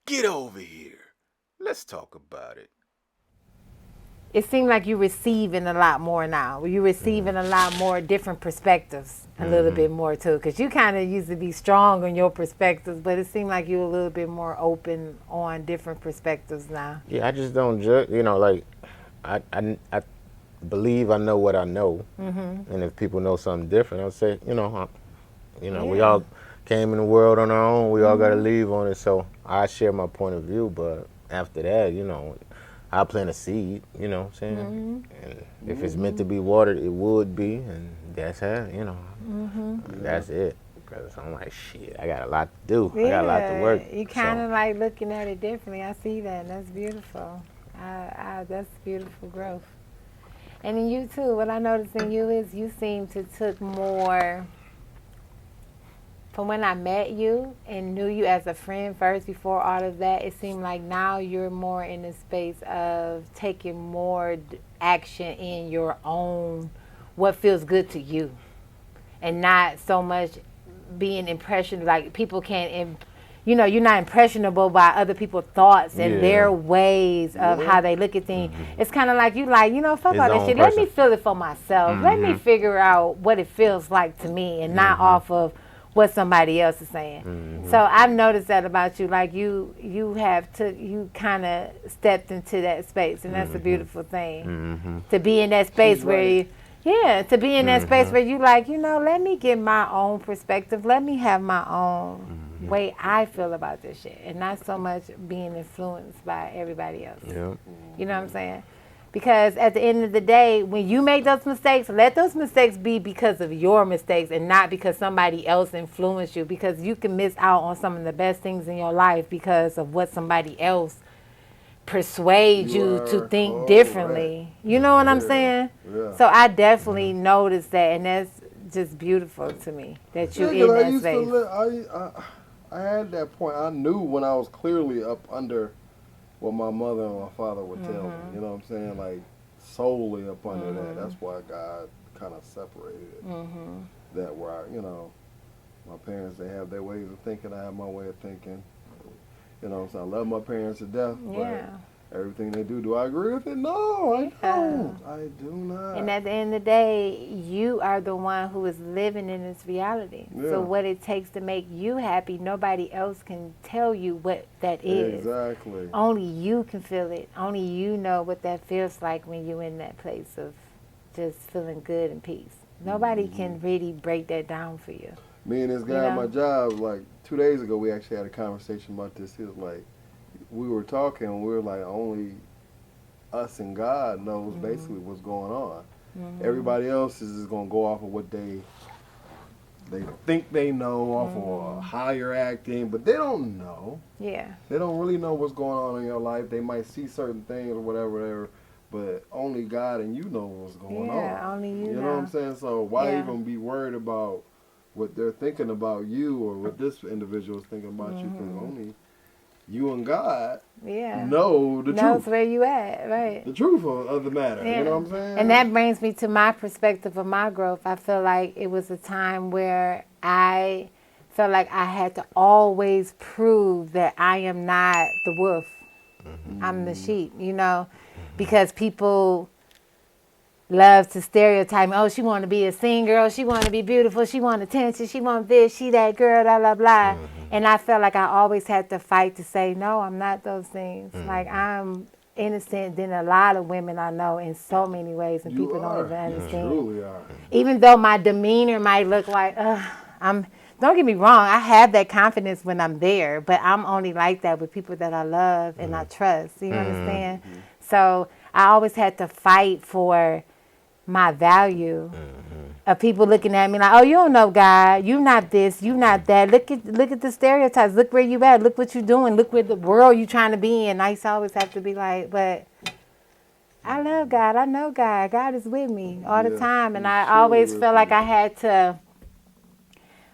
Get over here. Let's talk about it. It seems like you're receiving a lot more now. You're receiving a lot more different perspectives, a little bit more too. Because you kind of used to be strong on your perspectives, but it seemed like you're a little bit more open on different perspectives now. Yeah, I just don't judge. Like I believe I know what I know, and if people know something different, I'll say, we Yeah. all came in the world on our own. We all got to leave on it. So I share my point of view, but after that, I plant a seed. You know what I'm saying? And if it's meant to be watered, it would be, and that's how. That's it. Because I'm like, shit, I got a lot to do. I got a lot to work. You kind of like looking at it differently. I see that, and that's beautiful. That's beautiful growth. And in you too, what I noticed in you is you seem to took more from when I met you and knew you as a friend first before all of that. It seemed like now you're more in the space of taking more action in your own, what feels good to you, and not so much being impressioned. Like people can't, you're not impressionable by other people's thoughts and their ways of how they look at things. It's kind of like you like, fuck His all that own shit. Let person. me feel it for myself. Let me figure out what it feels like to me, and not off of what somebody else is saying. So I've noticed that about you. Like you kind of stepped into that space, and that's a beautiful thing. To be in that space where you. Yeah, to be in that space where you like, let me get my own perspective. Let me have my own way I feel about this shit. And not so much being influenced by everybody else. Yeah. You know what I'm saying? Because at the end of the day, when you make those mistakes, let those mistakes be because of your mistakes and not because somebody else influenced you. Because you can miss out on some of the best things in your life because of what somebody else persuade you to think differently. You know what I'm saying? Yeah. So I definitely noticed that, and that's just beautiful to me that you're in I that used space. I had that point. I knew when I was clearly up under what my mother and my father would tell me. You know what I'm saying? Like solely up under that. That's why God kind of separated it. That where my parents, they have their ways of thinking. I have my way of thinking. So I love my parents to death. Yeah. But everything they do I agree with it? No, I don't. I do not. And at the end of the day, you are the one who is living in this reality. Yeah. So what it takes to make you happy, nobody else can tell you what that is. Exactly. Only you can feel it. Only you know what that feels like when you're in that place of just feeling good and peace. Nobody can really break that down for you. Me and this guy at my job, like 2 days ago, we actually had a conversation about this. He was like, we were talking, and we were like, only us and God knows basically what's going on. Everybody else is just gonna go off of what they think they know, off of how you're acting, but they don't know. Yeah. They don't really know what's going on in your life. They might see certain things or whatever, but only God and you know what's going on. Yeah, only you know. know what I'm saying? So why Yeah. even be worried about what they're thinking about you or what this individual is thinking about you? Because only you and God know the Knows truth. where you at, right? The truth of the matter. Yeah. You know what I'm saying? And that brings me to my perspective of my growth. I feel like it was a time where I felt like I had to always prove that I am not the wolf. I'm the sheep, because people love to stereotype me. Oh, she want to be a singer. She want to be beautiful. She want attention. She want this. She that girl, blah, blah, blah. And I felt like I always had to fight to say, no, I'm not those things. Like, I'm innocent than a lot of women I know in so many ways, and people don't even understand. You truly are. Even though my demeanor might look like, don't get me wrong, I have that confidence when I'm there, but I'm only like that with people that I love and I trust. You understand? So I always had to fight for my value of people looking at me like, oh, you don't know God, you not this, you not that. Look at the stereotypes. Look where you at. Look what you doing. Look where the world you trying to be in. I used to always have to be like, but I love God. I know God. God is with me all the time, and I always felt like I had to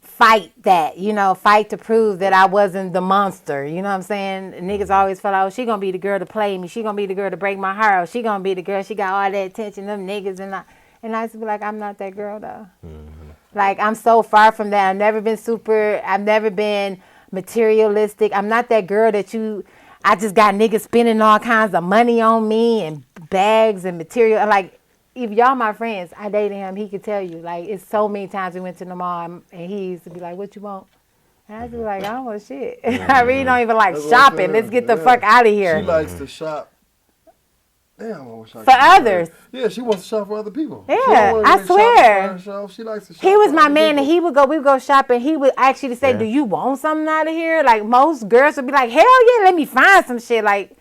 fight that, fight to prove that I wasn't the monster. You know what I'm saying? Niggas always felt like, oh, she gonna be the girl to play me. She gonna be the girl to break my heart. Oh, she gonna be the girl. She got all that attention, them niggas. And I used to be like, I'm not that girl, though. Like, I'm so far from that. I've never been materialistic. I'm not that girl that I just got niggas spending all kinds of money on me and bags and material. Like, if y'all my friends, I dated him, he could tell you. Like, it's so many times we went to the mall and he used to be like, what you want? And I was just like, I don't want shit. I really don't even like That's what I'm shopping. saying. Let's get the Yeah. fuck out of here. She likes to shop. Damn, I wish I For could others. Yeah, she wants to shop for other people. Yeah, She don't wanna I really shop swear. for herself. She likes to shop He was for my other man, and people. we would go shopping. He would actually say, Yeah. do you want something out of here? Like, most girls would be like, hell yeah, let me find some shit. Like,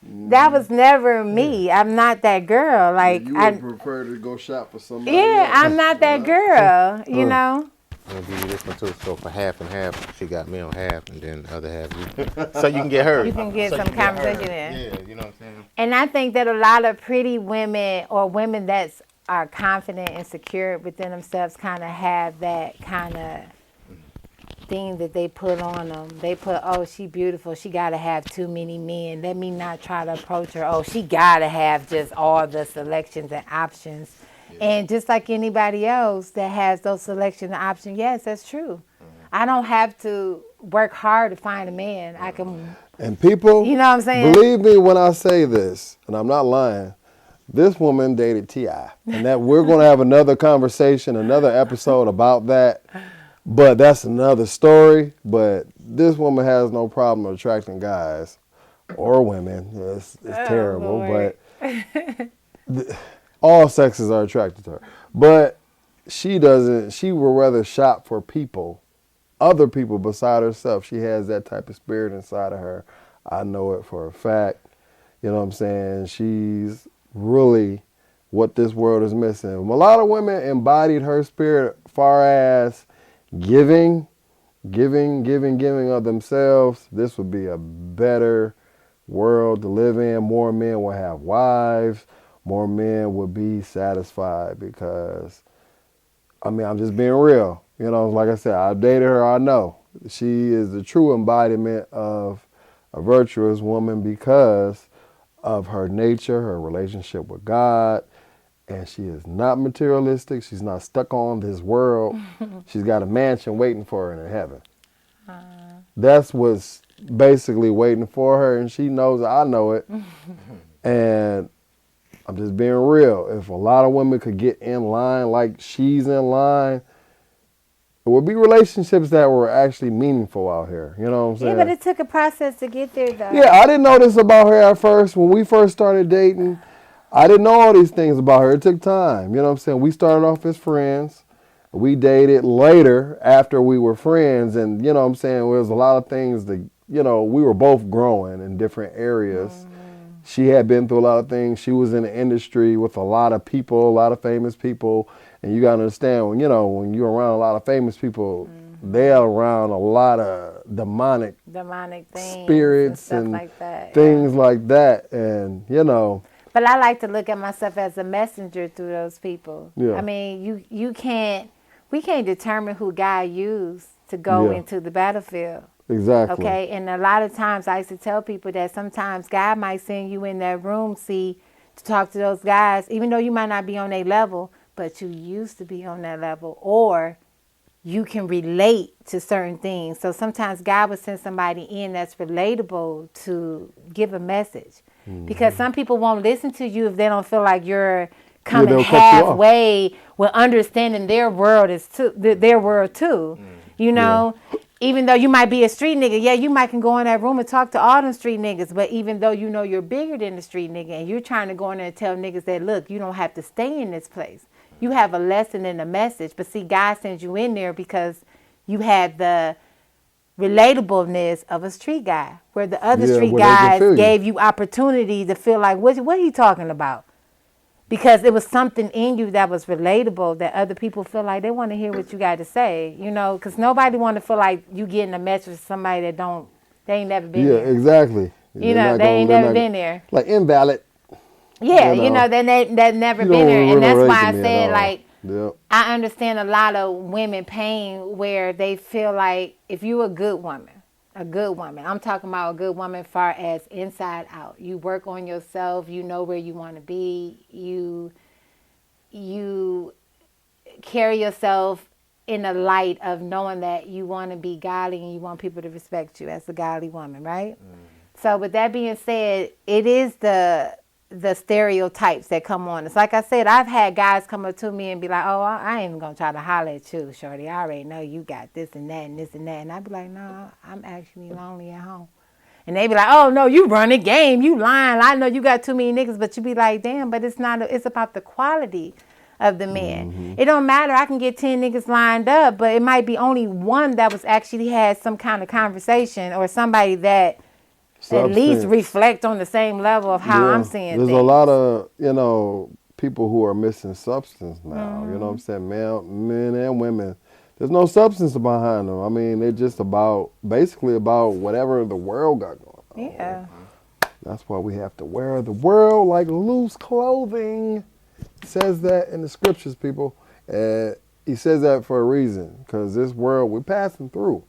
that was never me. I'm not that girl. Like, You would prefer to go shop for somebody yeah, else. I'm not that girl, you know? I'm gonna give you this one too. So for half and half, she got me on half, and then the other half you. So you can get her. You can get So some you can get her. conversation in. Yeah, you know what I'm saying. And I think that a lot of pretty women or women that are confident and secure within themselves kind of have that kind of thing that they put on them. They put, oh, she beautiful. She got to have too many men. Let me not try to approach her. Oh, she got to have just all the selections and options. And just like anybody else that has those selections and options, yes, that's true. I don't have to work hard to find a man. I can, And people, you know what I'm saying? believe me when I say this, and I'm not lying. This woman dated T.I. And that we're going to have another conversation, another episode about that. But that's another story. But this woman has no problem attracting guys or women. It's terrible. Lord. But all sexes are attracted to her. But she doesn't. She would rather shop for people, other people beside herself. She has that type of spirit inside of her. I know it for a fact. You know what I'm saying? She's really what this world is missing. A lot of women embodied her spirit far as giving of themselves. This would be a better world to live in. More men will have wives. More men would be satisfied because, I mean, I'm just being real. You know, like I said, I've dated her. I know she is the true embodiment of a virtuous woman because of her nature, her relationship with God, and she is not materialistic. She's not stuck on this world. She's got a mansion waiting for her in heaven. That's what's basically waiting for her, and she knows I know it. And I'm just being real. If a lot of women could get in line like she's in line, it would be relationships that were actually meaningful out here. You know what I'm saying? Yeah, but it took a process to get there, though. Yeah, I didn't know this about her at first. When we first started dating, I didn't know all these things about her. It took time. You know what I'm saying? We started off as friends. We dated later after we were friends. And, you know what I'm saying, there was a lot of things that, you know, we were both growing in different areas. She had been through a lot of things. She was in the industry with a lot of people, a lot of famous people. And you got to understand, when you're around a lot of famous people, they're around a lot of demonic Things, spirits and and stuff like that. things like that. And, you know. But I like to look at myself as a messenger through those people. Yeah. I mean, we can't determine who God used to go Yeah. into the battlefield. Exactly. Okay, and a lot of times I used to tell people that sometimes God might send you in that room, to talk to those guys, even though you might not be on their level, but you used to be on that level, or you can relate to certain things. So sometimes God would send somebody in that's relatable to give a message. Because some people won't listen to you if they don't feel like you're coming they'll cut you off. halfway with understanding their world too. You know, even though you might be a street nigga, yeah, you might can go in that room and talk to all them street niggas. But even though you know you're bigger than the street nigga, and you're trying to go in there and tell niggas that, look, you don't have to stay in this place. You have a lesson and a message. But see, God sends you in there because you had the relatableness of a street guy, where the other street where they can feel guys you. gave you opportunity to feel like, what are you talking about? Because it was something in you that was relatable that other people feel like they want to hear what you got to say, you know, because nobody want to feel like you getting a message from somebody that they ain't never been Yeah, there. exactly. You know, they ain't never been there. Like invalid. Yeah, you know, that never You been don't there. And that's relate why to I me at said, all. like, Yep. I understand a lot of women pain where they feel like if you're a good woman, I'm talking about a good woman far as inside out. You work on yourself, you know where you want to be, you carry yourself in the light of knowing that you want to be godly and you want people to respect you as a godly woman, right? So with that being said, it is the stereotypes that come on us. Like I said, I've had guys come up to me and be like, oh, I ain't even going to try to holler at you, shorty. I already know you got this and that and this and that. And I'd be like, no, I'm actually lonely at home. And they be like, oh, no, you run the game. You lying. I know you got too many niggas. But you be like, damn, but it's not. It's about the quality of the man. It don't matter. I can get 10 niggas lined up, but it might be only one that was actually had some kind of conversation or somebody that at least reflect on the same level of how I'm seeing There's things. a lot of, people who are missing substance now. You know what I'm saying? Men and women. There's no substance behind them. I mean, they're just basically about whatever the world got going on. Yeah. That's why we have to wear the world like loose clothing. It says that in the scriptures, people. He says that for a reason, because this world we're passing through.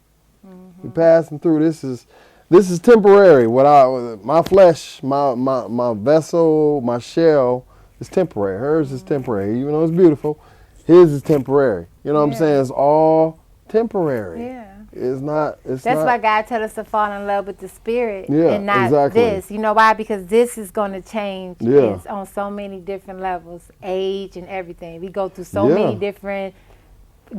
We're passing through. This is temporary. My flesh, my vessel, my shell is temporary. Hers is temporary, even though it's beautiful. His is temporary. You know what I'm saying? It's all temporary. Yeah. It's not. That's why God tells us to fall in love with the spirit and not exactly. this. You know why? Because this is going to change on so many different levels, age and everything. We go through so many different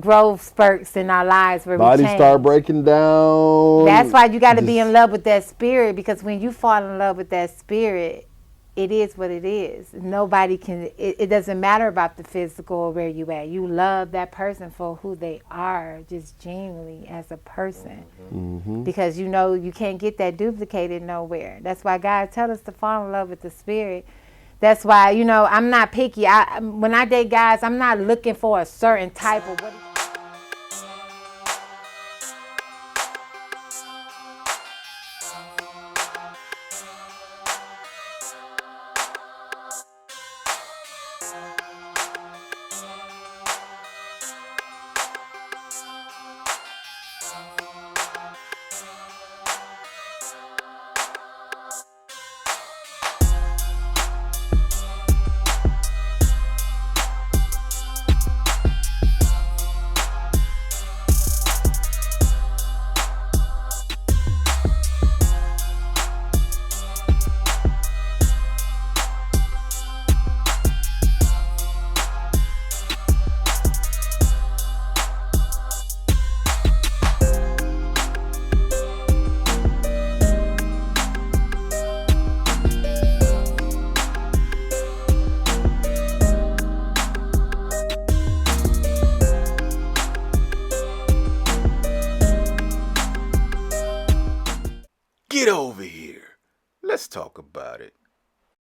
growth spurts in our lives where body we change. Start breaking down. That's why you got to be in love with that spirit, because when you fall in love with that spirit, it is what it is. Nobody can, it doesn't matter about the physical or where you at. You love that person for who they are, just genuinely as a person. Because you know you can't get that duplicated nowhere. That's why God tells us to fall in love with the spirit. That's why, I'm not picky. When I date guys, I'm not looking for a certain type of what. Get over here. Let's talk about it.